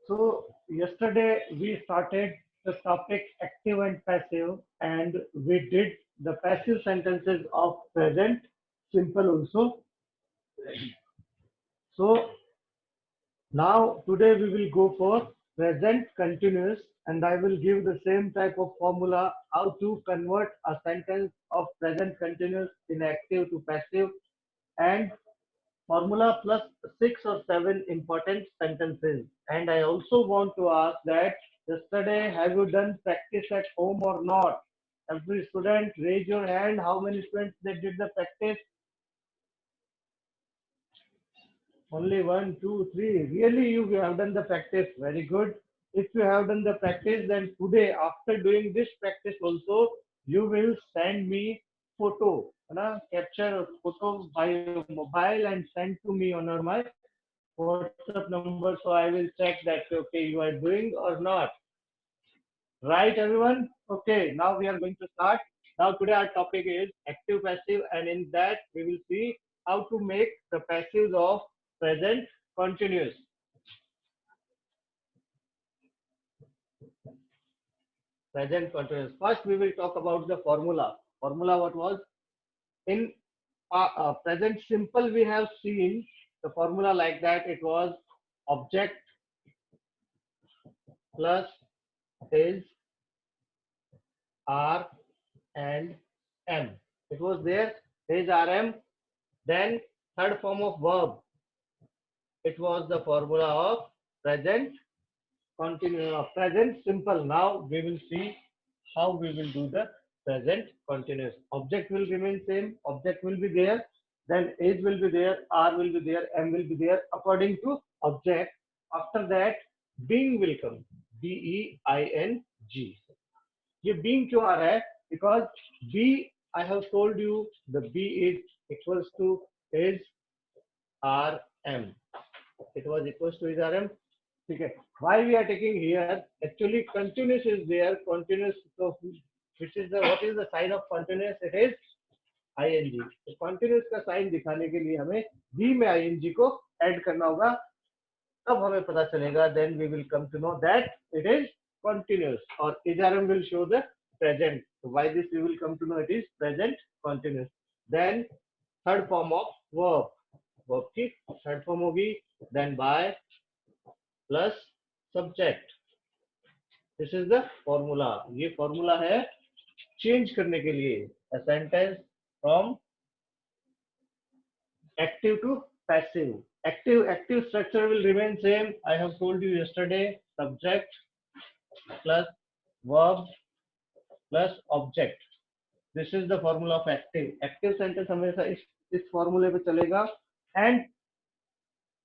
So yesterday we started the topic active and passive, and we did the passive sentences of present simple also. So now today we will go for present continuous, and I will give the same type of formula how to convert a sentence of present continuous in active to passive, and formula plus six or seven important sentences. And I also want to ask that yesterday have you done practice at home or not? Every student raise your hand. How many students they did the practice? Only one, two, three. Really, you have done the practice. Very good. If you have done the practice, then today, after doing this practice also, you will send me photo. Na? Capture a photo by your mobile and send to me on my WhatsApp number. So I will check that, okay, you are doing or not. Right, everyone? Okay, now we are going to start. Now, today our topic is active passive, and in that we will see how to make the passives of present continuous. Present continuous. First, we will talk about the formula. Formula what was in present simple. We have seen the formula like that. It was object plus is R and M. It was there. Is RM. Then third form of verb. It was the formula of present continuous, present simple. Now we will see how we will do the present continuous. Object will remain same. Object will be there. Then is will be there. R will be there. M will be there according to object. After that, being will come. BEING. ये being क्यों आ रहा है? Because B, I have told you the B is equals to is RM. It was equals to is RM. ठीक है. Why we are taking here? Actually, continuous is there. Continuous. So, which is the what is the sign of continuous? It is ing. तो continuous का sign दिखाने के लिए हमें B में ing को add करना होगा. तब हमें पता चलेगा. Then we will come to know that it is continuous. और HRM will show the present. So by this we will come to know it is present continuous. Then third form of verb. Verb की third form होगी. Then by plus subject. This is the formula. ये formula है change करने के लिए a sentence from active to passive. Active structure will remain same. I have told you yesterday. Subject plus verb plus object. This is the formula of active. Active sentence हमेशा इस formula पे चलेगा. And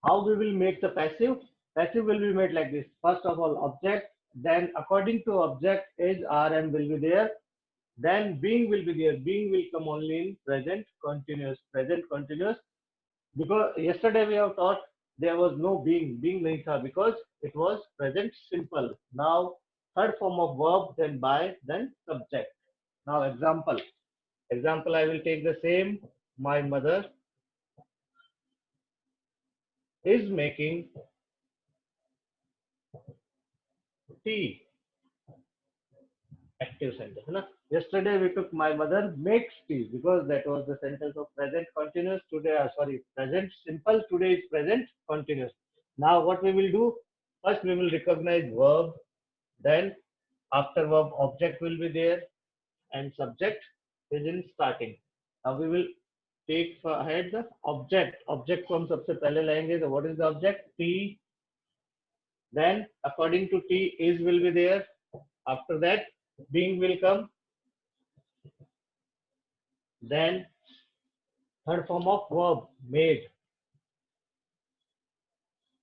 how we will make the passive? Passive will be made like this. First of all, object. Then according to object, is RM will be there. Then being will be there. Being will come only in present continuous. Present continuous. Because yesterday we have taught there was no being. Being nahi tha because it was present simple. Now third form of verb, then by, then subject. Now example. Example I will take the same. My mother is making tea. Active sentence. Na? Yesterday we took my mother makes tea because that was the sentence of present continuous. Today, sorry, present simple. Today is present continuous. Now what we will do? First we will recognize verb. Then after verb object will be there and subject is in starting. Now we will take ahead the object. Object को हम सबसे पहले लाएंगे. So what is the object? T. Then according to T is will be there. After that being will come. Then third form of verb made.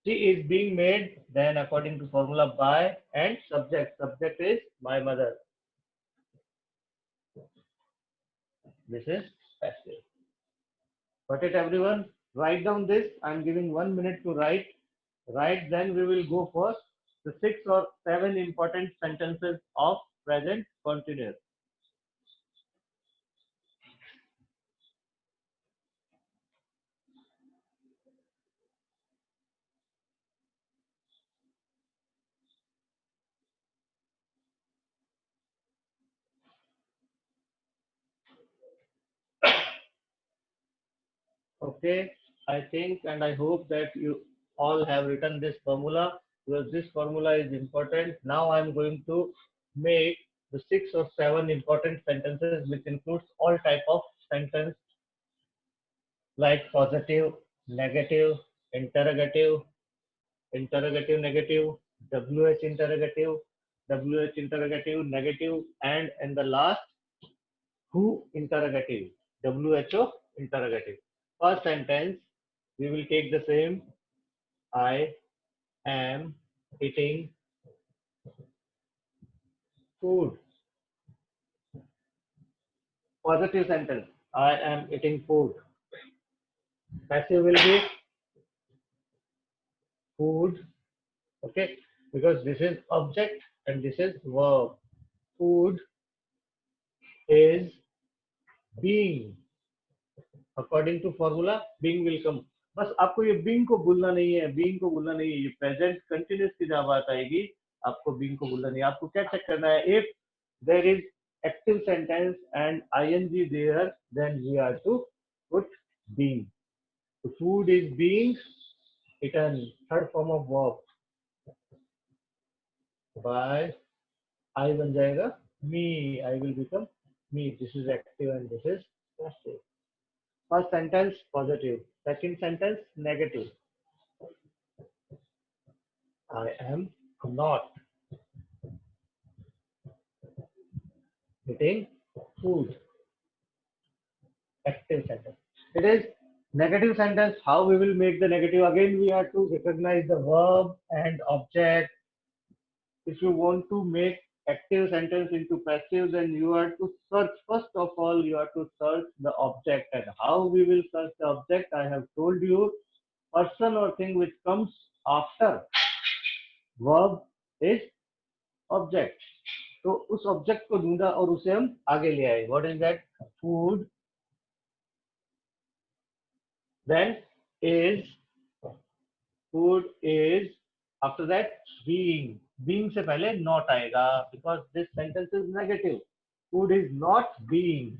Tea is being made. Then according to formula by and subject. Subject is my mother. This is passive. Got it, everyone? Write down this. I'm giving 1 minute to write. Write, then we will go for the 6 or 7 important sentences of present continuous. Okay, I think and I hope that you all have written this formula because this formula is important. Now I'm going to make the 6 or 7 important sentences which includes all type of sentence like positive, negative, interrogative, interrogative negative, WH interrogative, WH interrogative negative, and in the last who interrogative, WHO interrogative. First sentence, we will take the same. I am eating food. Positive sentence. I am eating food. Passive will be food. Okay. Because this is object and this is verb. Food is being. According to formula, being will come. बस आपको ये being को भूलना नहीं है, being को भूलना नहीं है, ये present continuous की जब बात आएगी, आपको being को भूलना नहीं है, आपको क्या चेक करना है? If there is active sentence and ing there, then we are to put being. So food is being eaten, third form of verb. By I बन जाएगा me, I will become me. This is active and this is passive. First sentence positive, second sentence negative. I am not eating food. Active sentence. It is negative sentence. How we will make the negative? Again, we have to recognize the verb and object. If you want to make active sentence into passive, then you have to search. First of all, you have to search the object. And how we will search the object? I have told you, person or thing which comes after verb is object. तो उस object को ढूंढा और उसे हम आगे ले आए. What is that? Food. Then is. Food is. After that being. Being से पहले नॉट आएगा because this sentence is negative. Food is not being.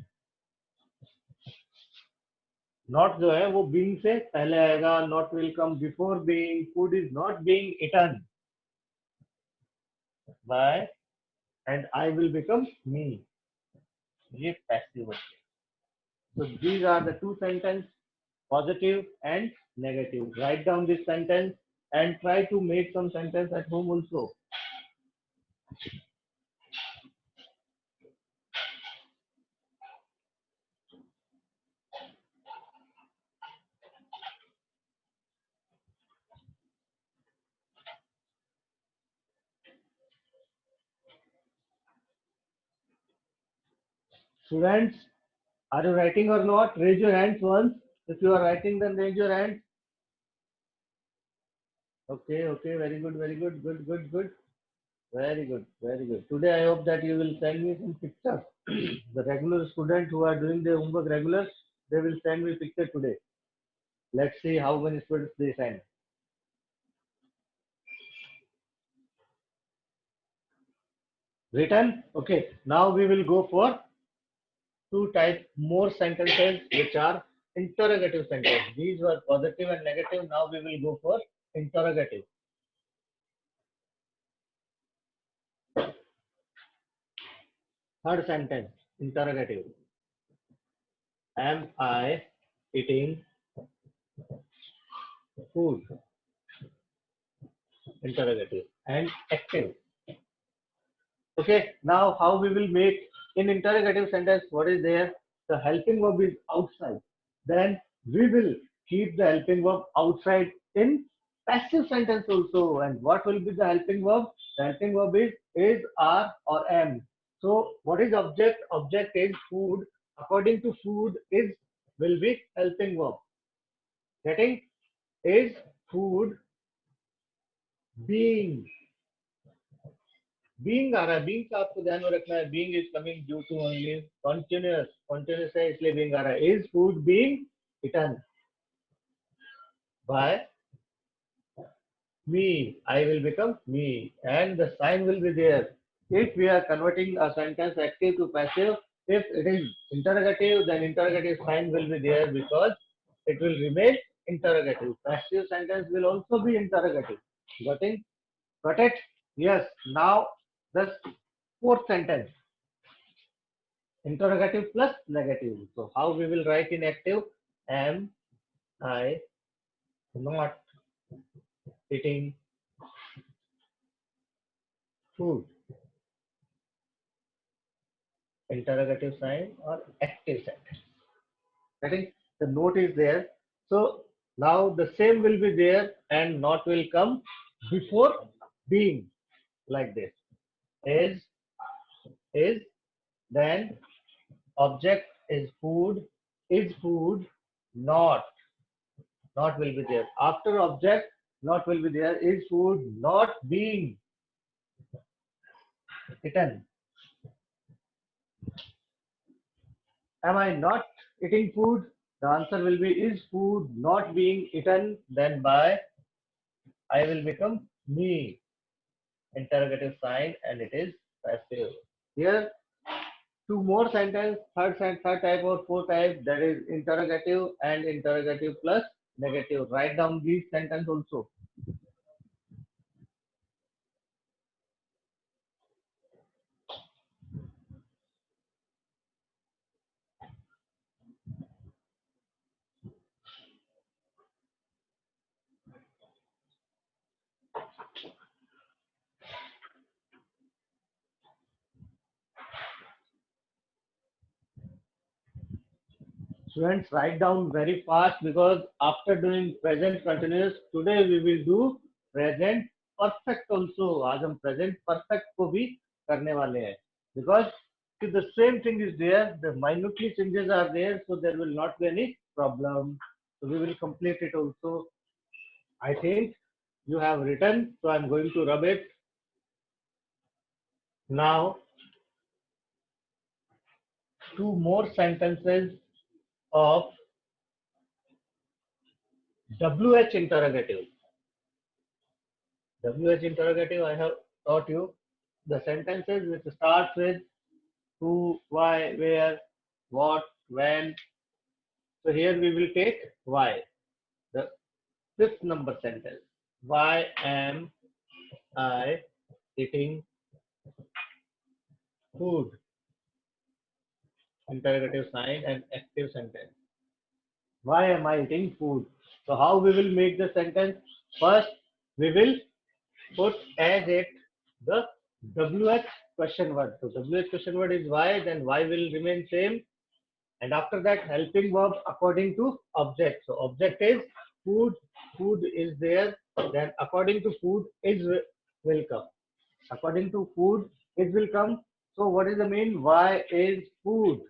Not जो है वो बीइंग से पहले आएगा. Not will come before being. Food is not being eaten by and I will become me. ये passive है. So these are the two sentences, positive and negative. Write down this sentence and try to make some sentence at home also. Students, are you writing or not? Raise your hands once. If you are writing, then raise your hands. Okay, okay, very good, very good, good, good, good. Very good, very good. Today I hope that you will send me some pictures. The regular students who are doing their homework regular, they will send me picture today. Let's see how many students they send. Written? Okay. Now we will go for two type more sentences which are interrogative sentences. These were positive and negative. Now we will go for interrogative. Third sentence, interrogative. Am I eating food? Interrogative. And active. Okay, now how we will make in interrogative sentence, what is there? The helping verb is outside. Then we will keep the helping verb outside in passive sentence also. And what will be the helping verb? The helping verb is, are, or am. So what is object? Object is food. According to food is will be helping verb. Getting? Is food being. Being आ रहा है. Being का आपको ध्यान में रखना है. Being is coming due to only continuous. Continuous है इसलिए बीइंग आ रहा है. Is food being eaten by me. I will become me and the sign will be there. If we are converting a sentence active to passive, if it is interrogative, then interrogative sign will be there because it will remain interrogative. Passive sentence will also be interrogative. Got it? Got it? Yes. Now the fourth sentence, interrogative plus negative. So how we will write in active? Am I not eating food? Interrogative sign or active sentence. I think the note is there. So now the same will be there and not will come before being, like this. Is, then object is food, not, not will be there. After object, not will be there. Is food not being eaten? Am I not eating food? The answer will be, is food not being eaten? Then by I will become me. Interrogative sign, and it is passive. Here, two more sentence, third type or fourth type, that is interrogative and interrogative plus negative. Write down these sentence also. Students, write down very fast, because after doing present continuous, today we will do present perfect also. आज हम present perfect को भी करने वाले हैं, because if the same thing is there, the minutely changes are there, so there will not be any problem. So we will complete it also. I think you have written, so I'm going to rub it now. Two more sentences of WH interrogative. WH interrogative, I have taught you the sentences which starts with who, why, where, what, when. So here we will take why. The fifth number sentence. Why am I eating food? Interrogative sign and active sentence. Why am I eating food? So how we will make the sentence? First, we will put as it the WH question word. So WH question word is why, then why will remain same. And after that, helping verb according to object. So object is food, food is there. Then according to food is will come. According to food is will come. So what is the mean? Why is food?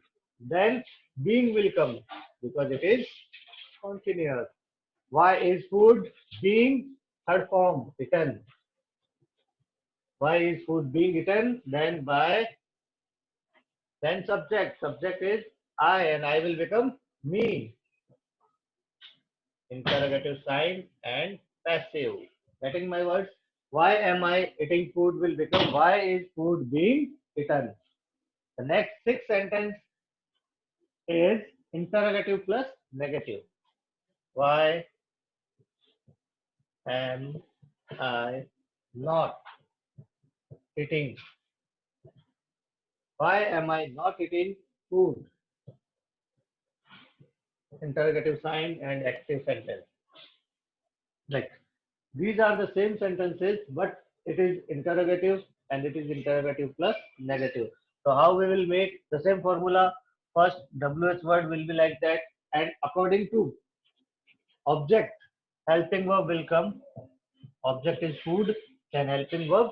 Then being will come, because it is continuous. Why is food being? Third form, eaten. Why is food being eaten? Then by, then subject. Subject is I, and I will become me. Interrogative sign and passive. Getting my words? Why am I eating food will become why is food being eaten. The next six sentence is interrogative plus negative. Why am I not eating? Why am I not eating food? Interrogative sign and active sentence. Like these are the same sentences, but it is interrogative and it is interrogative plus negative. So how we will make the same formula? First, WH word will be like that, and according to object, helping verb will come. Object is food, then helping verb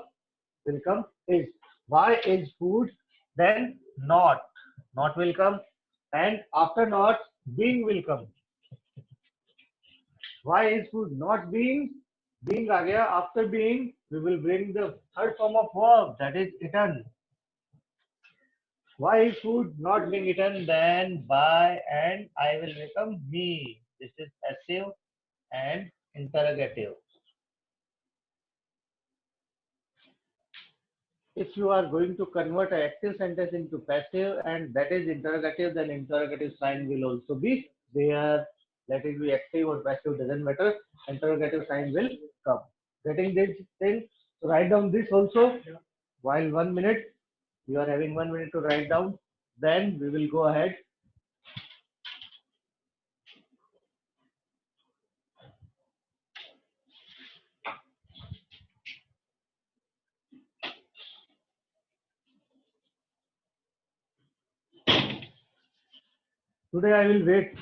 will come is. Why is food? Then not. Not will come, and after not, being will come. Why is food not being? Being आ गया. After being, we will bring the third form of verb, that is eaten. Why is food not being eaten? Then by and I will become me. This is passive and interrogative. If you are going to convert an active sentence into passive and that is interrogative, then interrogative sign will also be there. let it be active or passive, doesn't matter. Interrogative sign will come. Getting this thing, so write down this also. While 1 minute, you are having 1 minute to write down. Then we will go ahead. Today I will wait.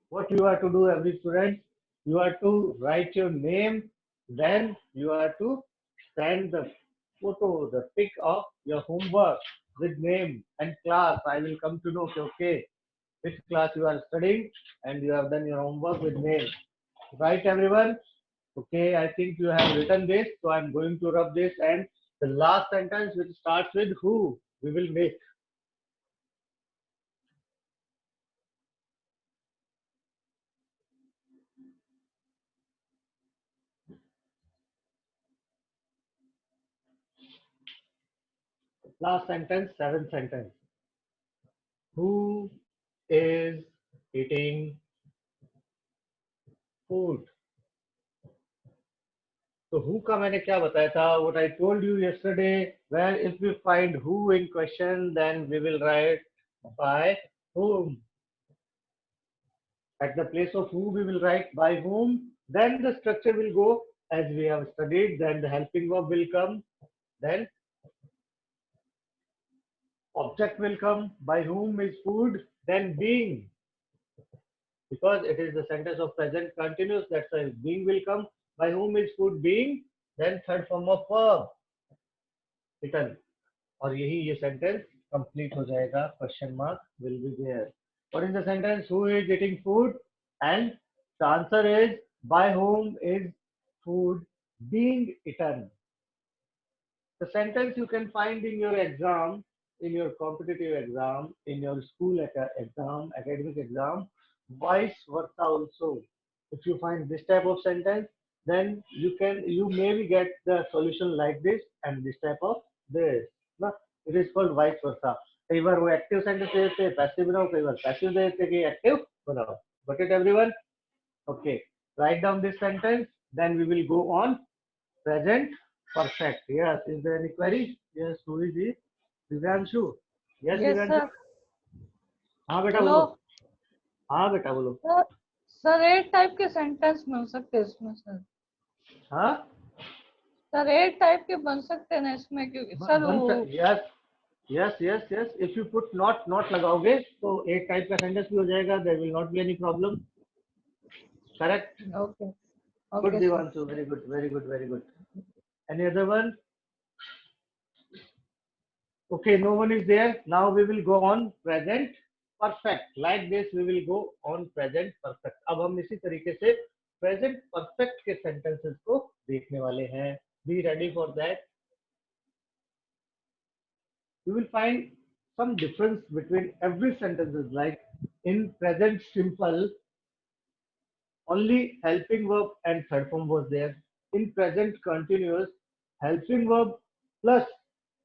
What you are to do, every student, you are to write your name, then you are to send the photo, the pic of your homework with name and class. I will come to know, okay, which class you are studying and you have done your homework with name. Right, everyone? Okay, I think you have written this, so I'm going to rub this, and the last sentence which starts with who we will make. Last sentence, seventh sentence. Who is eating food? So who का मैंने क्या बताया था? What I told you yesterday, where if we find who in question, then we will write by whom. At the place of who, we will write by whom. Then the structure will go as we have studied. Then the helping verb will come. Then object will come. By whom is food. Then being. Because it is the sentence of present continuous, that's why being will come. By whom is food being. Then third form of verb. Eaten. और यही ये sentence complete हो जाएगा. Question mark will be there. What is the sentence? Who is eating food? And the answer is by whom is food being eaten. The sentence you can find in your exam, in your competitive exam, in your school exam, academic exam, vice versa also. If you find this type of sentence, then you maybe get the solution like this and this type of this. ना? It is called vice versa. कई बार वो active sentence दे देते हैं, passive बनाओ, कई बार passive दे देते हैं कि active बनाओ. Got it, everyone? Okay. Write down this sentence. Then we will go on present perfect. Yes. Is there any query? Yes. Who is he? Divyanshu. Yes, Yes, Divyanshu. sir. हाँ बेटा hello बोलो. हाँ बेटा बोलो. Sir. Sir एक type के sentence मिल सकते हैं इसमें सर. हाँ. सर एक टाइप के बन सकते हैं ना इसमें क्योंकि सर वो. Yes yes yes yes. If you put not लगाओगे तो एक टाइप का सेंटेंस भी हो जाएगा. There will not be any problem. Correct. Okay Good, okay sir. Devanshu. Very good. Very good. Very good. Any other one? Okay, no one is there. Now we will go on present perfect. Like this, we will go on present perfect. अब हम इसी तरीके से present perfect के sentences को देखने वाले हैं. Be ready for that. You will find some difference between every sentences. Like in present simple, only helping verb and third form was there. In present continuous, helping verb plus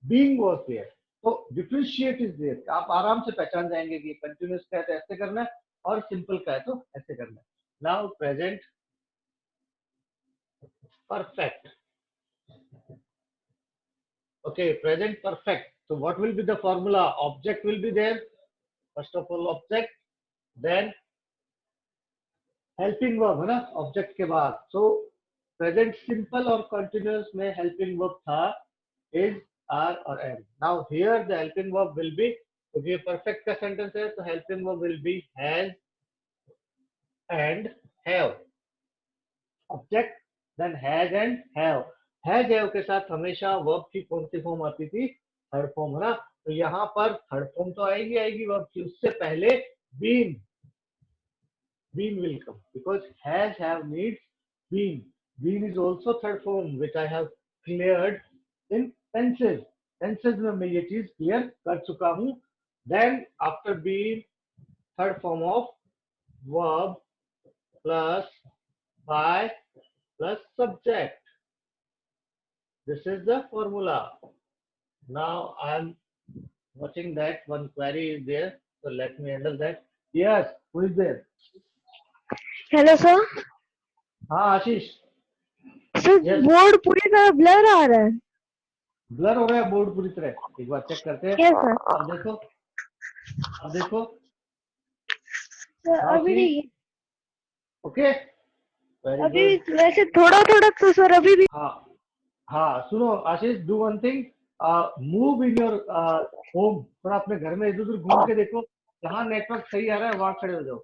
being was there. तो differentiate is there. आप आराम से पहचान जाएंगे कि continuous का है तो ऐसे करना है और सिंपल का है तो ऐसे करना है. Now present perfect. Okay, present perfect. So what will be the formula? Object will be there. First of all object, then helping verb है ना ऑब्जेक्ट के बाद. So present simple और continuous में helping verb था is are or am. Now here the helping verb will be, क्योंकि ये perfect का sentence है तो helping verb will be has and have. Object then has and have. Has have के साथ हमेशा verb की कौन सी फॉर्म आती थी? थर्ड फॉर्म है ना. तो यहाँ पर थर्ड फॉर्म तो आएगी verb की. उससे पहले been will come because has have needs been. Been is also third form which I have cleared in tenses. Tenses में मैं ये चीज clear कर चुका हूँ. Then after been, third form of verb plus by plus subject. This is the formula. Now I am watching that one query is there, so let me handle that. Yes, who is there? Hello sir. हाँ आशीष। Sir yes. Board पूरी तरह blur आ रहा है। Blur हो रहा है board पूरी तरह, एक बार चेक करते हैं। Yes sir. अब देखो, अब देखो। सर नाउ अभी सी। नहीं, ओके, वेरी अभी गुड। भी वैसे थोड़ा थोड़ा तो सर अभी भी। हाँ हाँ, सुनो Ashish, do one thing, move in your home, थोड़ा अपने घर में इधर उधर घूम के देखो, जहाँ नेटवर्क सही आ रहा है वहां खड़े हो जाओ,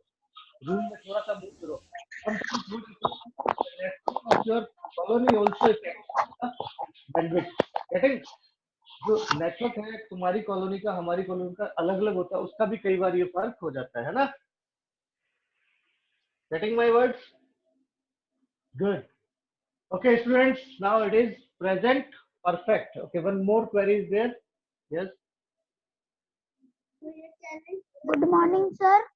रूम में थोड़ा सा मूव करो। Sometimes what happens, the network of your colony also affects the bandwidth. Getting? जो नेटवर्क है तुम्हारी कॉलोनी का हमारी कॉलोनी का अलग अलग होता है, उसका भी कई बार ये फर्क हो जाता है ना। Getting my words? Good. Okay, students, now it is present perfect. Okay, one more query is there. Yes. Good morning sir.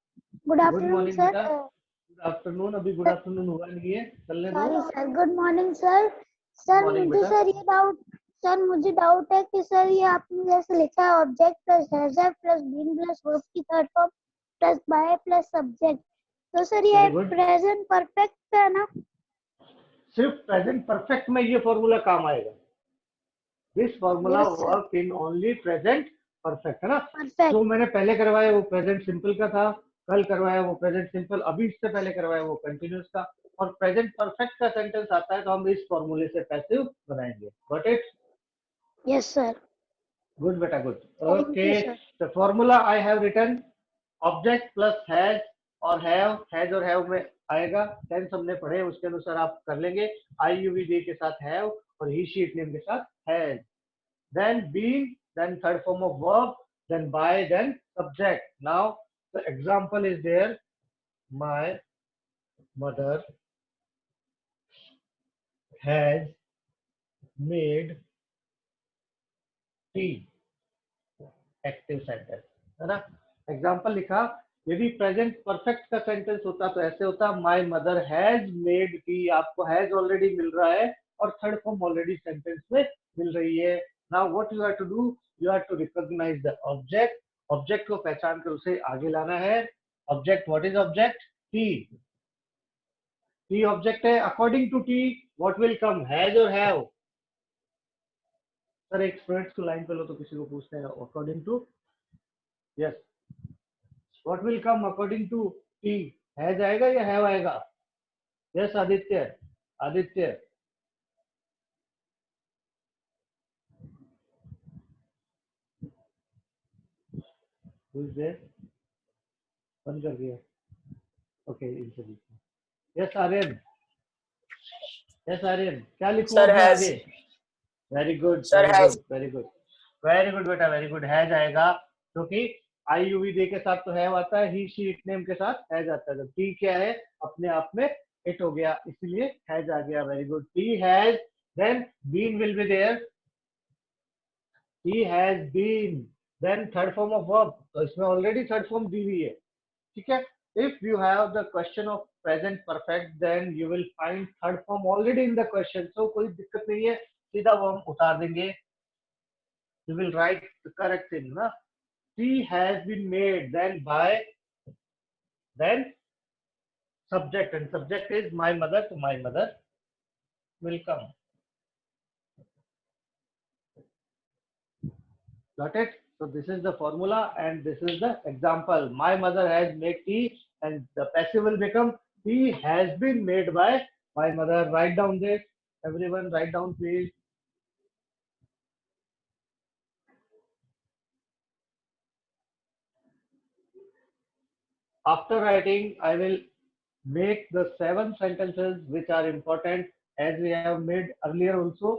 Good Good afternoon morning, sir. बेटा। Good afternoon. अभी good afternoon हुआ नहीं है, चलने दो। Sorry sir, good morning sir. Good sir morning, मुझे बेटा। Sir ये डाउट, सर मुझे डाउट है कि सर ये आपने जैसे लिखा है object plus has or plus been plus verb की third form plus by plus subject, तो सर ये Very good. प्रेजेंट परफेक्ट है ना? सिर्फ प्रेजेंट परफेक्ट में ये फॉर्मूला काम आएगा। This formula Yes, sir. Work in only present perfect, है ना। परफेक्ट। जो मैंने पहले करवाया वो प्रेजेंट सिंपल का था, कल करवाया वो प्रेजेंट सिंपल, अभी इससे पहले करवाया वो कंटिन्यूस का, और प्रेजेंट परफेक्ट का सेंटेंस आता है तो हम इस फॉर्मूले से पैसिव बनाएंगे। Got it? Yes sir. Good बेटा, good. Thank okay, you sir. The formula I have written, object plus has और हैव में आएगा, टेंस हमने पढ़े उसके अनुसार आप कर लेंगे। आई यू वी डी के साथ हैव और ही शी इट नेम के साथ has, then been, then third form of verb, then by, then subject. Now the example is there. My mother has made tea. Active sentence, है ना। Example लिखा, यदि present perfect का sentence होता तो ऐसे होता, my mother has made tea, आपको हैज ऑलरेडी मिल रहा है और थर्ड फॉर्म ऑलरेडी सेंटेंस में मिल रही है। Now what you have to do, you have to recognise the object, object को पहचान कर उसे आगे लाना है। Object, what is object? T. T object है, according to T what will come, has और हैव। सर एक स्टूडेंट्स को लाइन पे लो तो किसी को पूछते हैं, according to, yes, what will come according to T, has आएगा या हैव आएगा? यस आदित्य, आदित्य। बंद कर दिया। ओके, इनसे यस आर्यन, यस आर्यन, क्या लिखूं सर अब मैं हैज। आगे? Very good, sir very has. Good, very good, very good बेटा, वेरी गुड। हैज आएगा क्योंकि आई यू वी दे के साथ तो हैव आता है, ही शी इट नेम के साथ हैज आता है, तो टी क्या है अपने आप में इट हो गया, इसलिए हैज आ गया। Very good, T has, then been will be there, he has been, then third form of verb, तो इसमें ऑलरेडी थर्ड फॉर्म दी हुई है, ठीक है। If you have the question of present perfect then you will find third form already in the question, so कोई दिक्कत नहीं है, सीधा वो हम उतार देंगे। You will write the correct thing ना, she has been made, then by, then subject, and subject is my mother, so my mother will come. Got it? So this is the formula and this is the example. My mother has made tea, and the passive will become tea has been made by my mother. Write down this. Everyone write down please. After writing, I will make the 7 sentences which are important as we have made earlier also.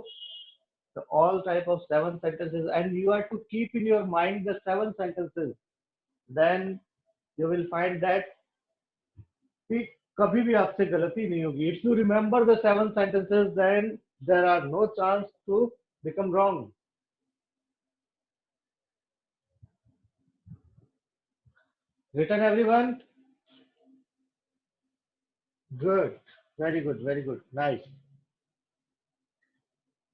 So all type of 7 sentences, and you have to keep in your mind the 7 sentences. Then you will find that कि कभी भी आपसे गलती नहीं होगी। If you remember the 7 sentences, then there are no chance to become wrong. Written everyone? Good. Very good. Very good. Nice.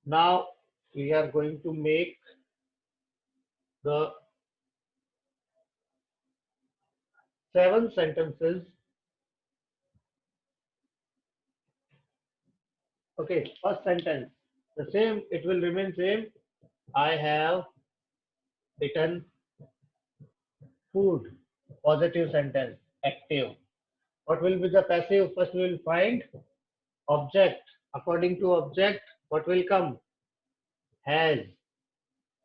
Now we are going to make the 7 sentences Okay, first sentence. The same, it will remain same. I have eaten food. Positive sentence. Active. What will be the passive? First we will find object. According to object, what will come? Has.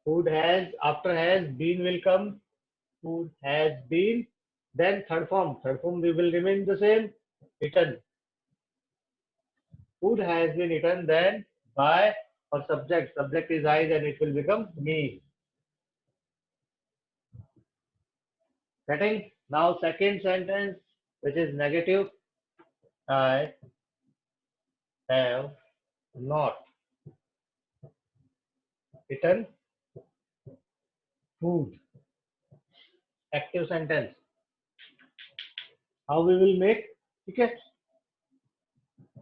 Food has. After has, been will come. Food has been. Then third form. Third form we will remain the same. Eaten. Food has been eaten. Then by or subject. Subject is I. Then it will become me. Getting? Now second sentence, which is negative. I have not eaten food. Active sentence. How we will make? Okay.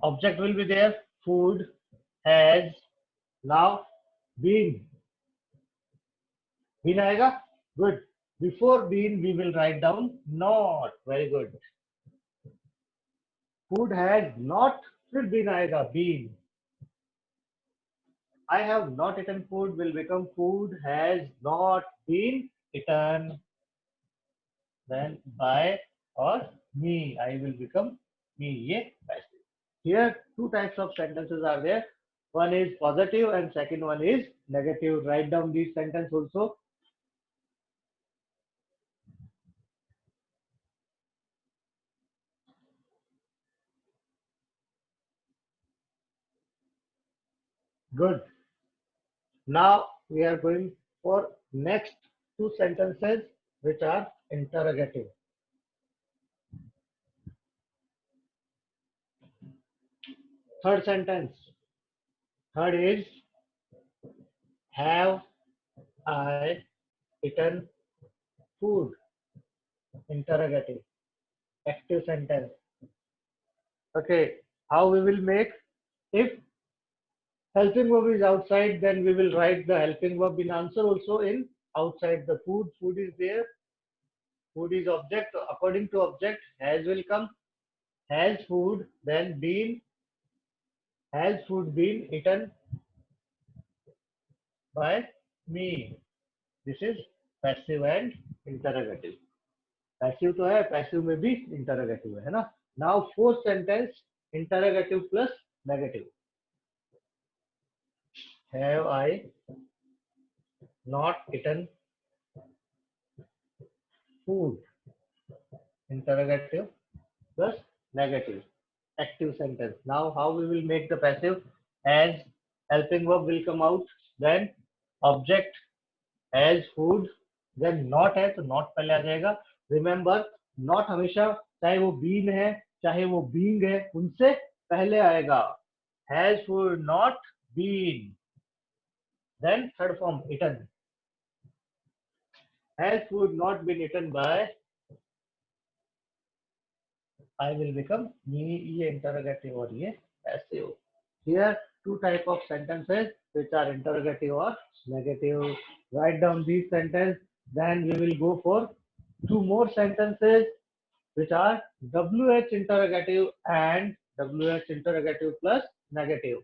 Object will be there. Food has now been. Been आएगा? Good. Before been, we will write down not. Very good. Food has not. फिर been आएगा. Been. I have not eaten food will become food has not been eaten. Then by or me, I will become me. ये passive. Here, two types of sentences are there. One is positive and second one is negative. Write down these sentences also. Good. Now we are going for next two sentences which are interrogative. Third sentence. Third is have I eaten food? Interrogative. Active sentence. Okay. How we will make? If helping verb is outside, then we will write the helping verb in answer also in outside the food. Food is there. Food is object. According to object, has will come. Has food then been? Has food been eaten by me? This is passive and interrogative. Passive तो है, passive में भी interrogative है ना? Now fourth sentence, interrogative plus negative. Have I not eaten food? Interrogative plus negative. Active sentence. Now how we will make the passive? As helping verb will come out, then object as food, then not है तो not पहले आ जाएगा. Remember, not हमेशा चाहे वो been है चाहे वो being है उनसे पहले आएगा. Has food not been? Then third form eaten. Has food not been eaten by? I will become me. ये interrogative और ये passive. Here two type of sentences which are interrogative or negative. Write down these sentences. Then we will go for two more sentences which are WH interrogative and WH interrogative plus negative.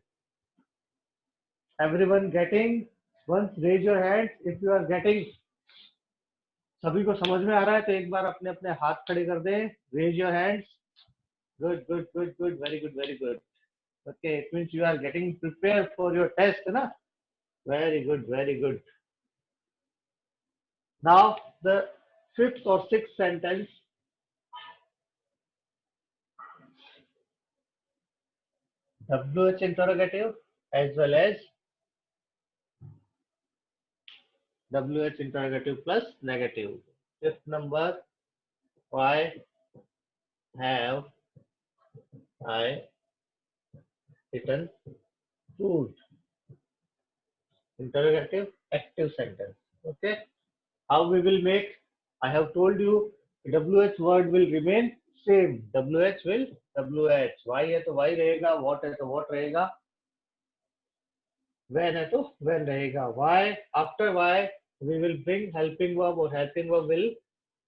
Everyone getting? Once raise your hands if you are getting. सभी को समझ में आ रहा है तो एक बार अपने अपने हाथ खड़े कर दें. Raise your hands. Good, good, good, good. Very good, very good. Okay, it means you are getting prepared for your test, na? Very good, very good. Now the fifth or sixth sentence. WH interrogative as well as WH interrogative plus negative. Fifth number, why have I eaten food? Interrogative, active sentence. Okay. How we will make? I have told you WH word will remain same. WH will WH. Y है तो Y रहेगा. What है तो what रहेगा. When है तो when रहेगा. Why? After why we will bring helping verb और helping verb will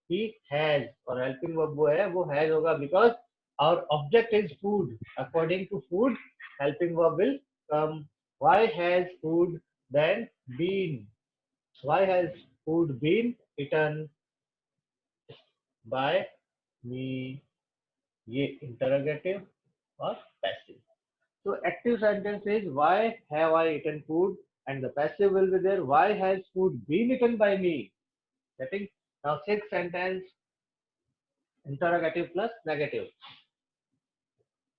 be has और helping verb वो है वो has होगा because our object is food. According to food helping verb will come. Why has food then been? Why has food been eaten by me? ये interrogative or passive. So active sentence is why have I eaten food, and the passive will be there. Why has food been eaten by me? Getting? Now sixth sentence, interrogative plus negative.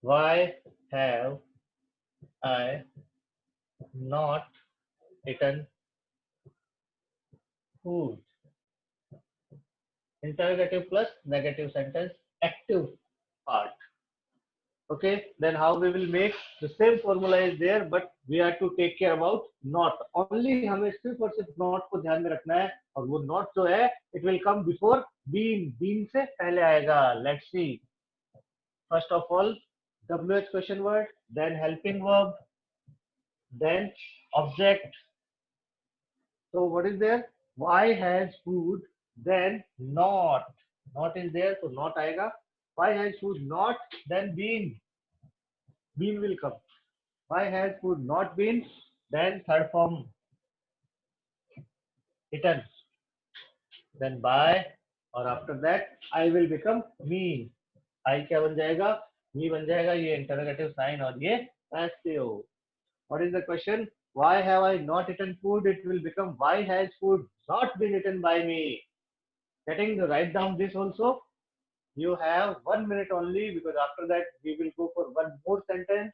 Why have I not eaten food? Interrogative plus negative sentence, active part. Okay, then how we will make the same formula is there, but we have to take care about not. Only हमें सिर्फ और सिर्फ not को ध्यान में रखना है, और वो not जो है it will come before been. Been से पहले आएगा. Let's see. First of all, WH question word, then helping verb, then object. So what is there? Why has food then not? Not is there, so not आएगा. Why has food not then been? Been will come. Why has food not been? Then third form eaten. Then by, or after that I will become me. I क्या बन जाएगा? Me बन जाएगा. ये interrogative sign और ये passive. What is the question? Why have I not eaten food? It will become why has food not been eaten by me? Getting to write down this also. You have 1 minute only, because after that we will go for one more sentence.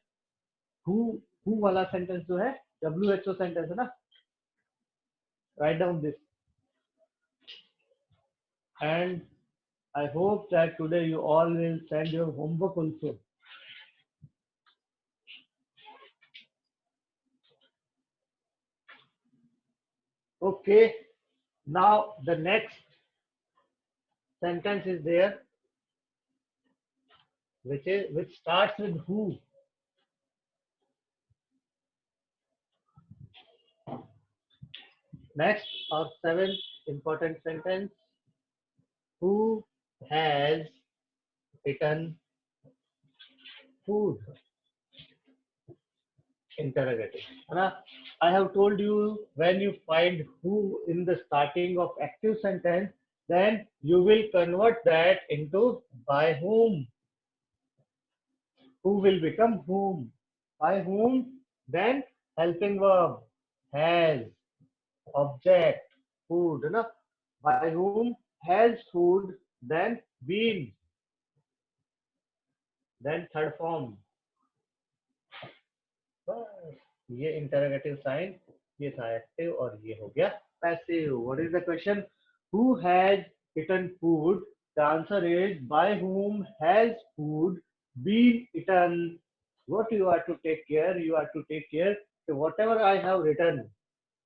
Who वाला sentence जो है WHO sentence है ना? Write down this. And I hope that today you all will send your homework also. Okay. Now the next sentence is there, which starts with who. Next, our seventh important sentence. Who has eaten food? Interrogative. I have told you, when you find who in the starting of active sentence, then you will convert that into by whom. Who will become whom. By whom, then helping verb, has, object, food. By whom has food then been. Then third form. ये interrogative sign, ये था active और ये हो गया passive. What is the question? Who has eaten food? The answer is by whom has food been eaten. What you are to take care? You are to take care that whatever I have written,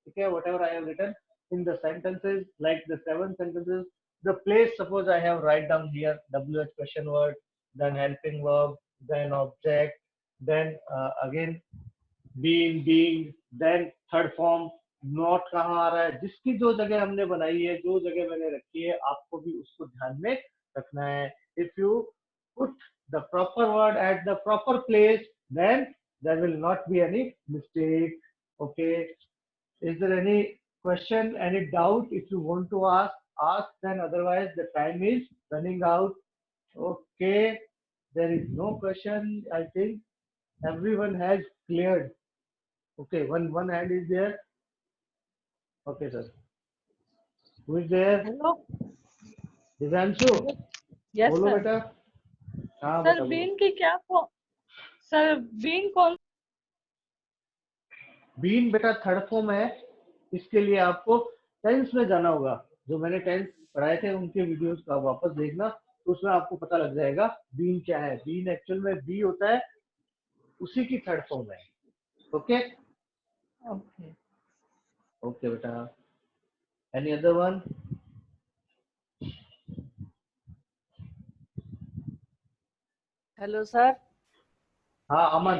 okay, whatever I have written in the sentences, like the 7 sentences, the place, suppose I have write down here WH question word, then helping verb, then object, then again being, then third form, not कहाँ आ रहा है, जिसकी जो जगह हमने बनाई है, जो जगह मैंने रखी है, आपको भी उसको ध्यान में रखना है. If you put the proper word at the proper place, then there will not be any mistake. Okay. Is there any question, any doubt? If you want to ask, then otherwise the time is running out. Okay. There is no question. I think everyone has cleared. Okay, one hand is there. Okay, sir. Who is there? Hello. Divyanshu. Yes, बोलो sir. बेटा. हाँ sir बेटा. Been की क्या sir been कौन? Been बेटा third form है. इसके लिए आपको टेंस में जाना होगा. जो मैंने टेंस पढ़ाए थे उनके वीडियोस का वापस देखना, तो उसमें आपको पता लग जाएगा बीन क्या है. बीन एक्चुअल में बी होता है, उसी की थर्ड फॉर्म है. ओके. ओके. ओके बेटा. Any other one? Hello sir. हाँ अमन.